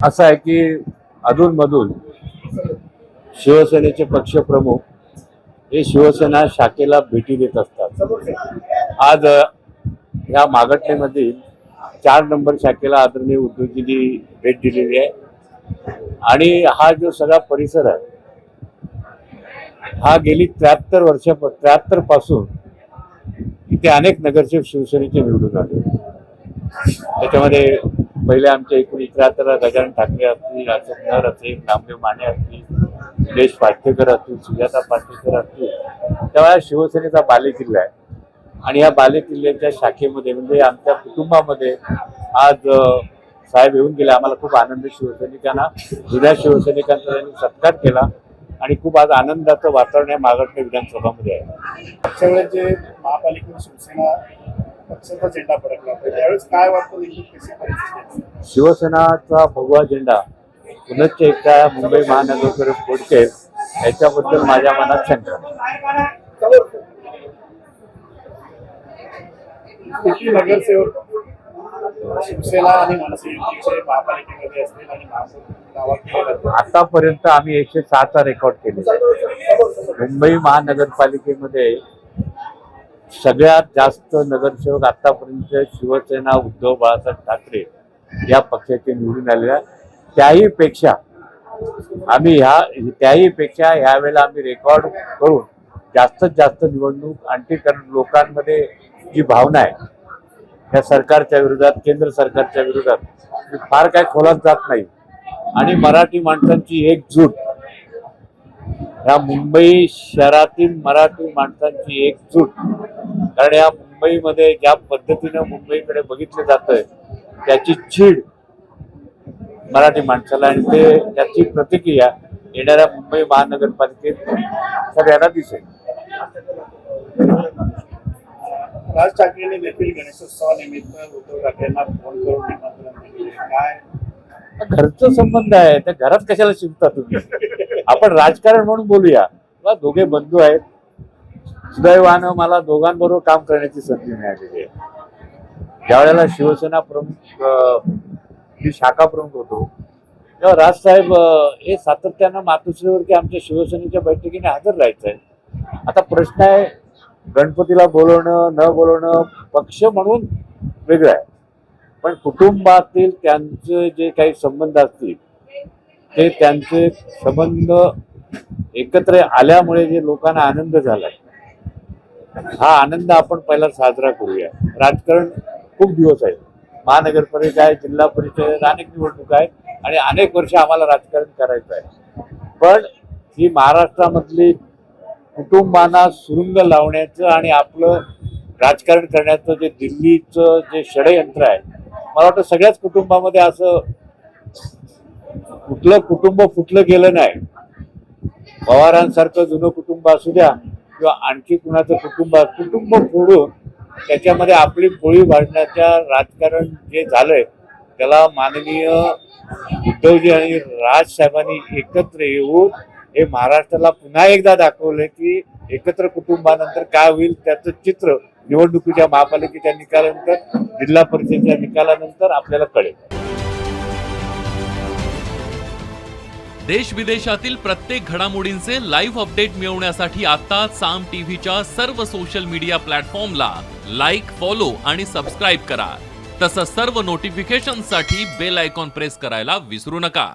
असं आहे की अधूनमधून शिवसेनेचे पक्षप्रमुख हे शिवसेना शाखेला भेटी देत असतात। आज या मागटनेमधील 4 नंबर शाखेला आदरणीय उद्धवजींनी भेट दिलेली आहे आणि हा जो सगळा परिसर आहे हा गेली 73 पासून इथे अनेक नगरसेवक शिवसेनेचे निवडून आले। त्याच्यामध्ये पहिले आमच्या एकूण 73 गजानन ठाकरे असतील, अशोक नर असतील, नामदेव माने असतील, निलेश पाटकेकर असतील, सुजाता पाटकेकर असतील, तेव्हा शिवसेनेचा बालेकिल्ला आहे आणि या बालेकिल्ल्याच्या शाखेमध्ये म्हणजे आमच्या कुटुंबामध्ये आज साहेब येऊन गेले। आम्हाला खूप आनंद, शिवसैनिकांना, जुन्या शिवसैनिकांचा त्यांनी सत्कार केला आणि खूप आज आनंदाचं वातावरण या मागटणे विधानसभामध्ये आहे। मागच्या वेळेस जे महापालिकेत शिवसेना पक्षाचा झेंडा फडकला त्यावेळेस काय वाटतं, कशी परिस्थिती? शिवसेनाचा भगवा झेंडा पुनश्च एकदा मुंबई महानगर फोडके याच्याबद्दल माझ्या मनात शंका आहे। किती नगरसेवक शिवसेना आणि मनसे महापालिकेमध्ये असतील आणि गावात आतापर्यंत आम्ही 106चा रेकॉर्ड केले। मुंबई महानगरपालिकेमध्ये सगळ्यात जास्त नगरसेवक आतापर्यंत शिवसेना उद्धव बाळासाहेब ठाकरे या पक्षाचे निवडून आलेल्या, त्याहीपेक्षा यावेळेला आम्ही रेकॉर्ड करून जास्तीत जास्त निवडणूक आणखी, कारण लोकांमध्ये जी भावना आहे या सरकारच्या विरोधात, केंद्र सरकारच्या विरोधात फार काय खोलात जात नाही आणि मराठी माणसांची एकजूट, या मुंबई शहरातील मराठी माणसांची एकजूट, कारण या मुंबईमध्ये ज्या पद्धतीनं मुंबईकडे बघितलं जातंय त्याची चीड मराठी माणसाला आणि त्याची प्रतिक्रिया येणाऱ्या मुंबई महानगरपालिकेत सगळ्यांना दिसेल। राज ठाकरेंनी देखील गणेशोत्सवानिमित्त उद्धव ठाकरेंना फोन करून निमंत्रण दिले। काय घरचा संबंध आहे, त्या घरात कशाला शिकता तुम्ही? आपण राजकारण म्हणून बोलूया। दोघे बंधू आहेत, सुदैवानं मला दोघांबरोबर काम करण्याची संधी मिळालेली आहे। ज्यावेळेला शिवसेना प्रमुख ही शाखा प्रमुख होतो तेव्हा राजसाहेब हे सातत्यानं मातोश्रीवरती आमच्या शिवसेनेच्या बैठकीने हजर राहायचं आहे। आता प्रश्न आहे गणपतीला बोलवणं न बोलवणं पक्ष म्हणून वेगळं आहे, पण कुटुंबातील त्यांचे जे काही संबंध असतील ते त्यांचे संबंध एकत्र आल्यामुळे जे लोकांना आनंद झालाय हा आनंद आपण पहिला साजरा करूया। राजकारण खूप दिवस आहे, महानगरपालिका आहे, जिल्हा परिषद, अनेक निवडणूक आहे आणि अनेक वर्ष आम्हाला राजकारण करायचं आहे, पण ही महाराष्ट्रामधली कुटुंबांना सुरुंग लावण्याचं आणि आपलं राजकारण करण्याचं जे दिल्लीचं जे षडयंत्र आहे, मला वाटतं सगळ्याच कुटुंबामध्ये असं कुठलं कुटुंब फुटलं गेलं नाही। पवारांसारखं जुनं कुटुंब असू द्या किंवा आणखी कुणाचं कुटुंब फोडून त्याच्यामध्ये आपली पोळी भाजण्याच्या राजकारण जे झालंय त्याला माननीय उद्धवजी आणि राजसाहेबांनी एकत्र येऊन हे महाराष्ट्राला पुन्हा एकदा दाखवलंय की एकत्र कुटुंबानंतर काय होईल त्याचं चित्र निवडणुकीच्या, महापालिकेच्या निकालानंतर, जिल्हा परिषदेच्या निकालानंतर आपल्याला कळेल। देश विदेशातील प्रत्येक घडामोडींचे लाईव्ह अपडेट मिळवण्यासाठी आता साम टीव्हीच्या सर्व सोशल मीडिया प्लॅटफॉर्मला लाईक, फॉलो आणि सबस्क्राईब करा। तसंच सर्व नोटिफिकेशनसाठी बेल आयकॉन प्रेस करायला विसरू नका।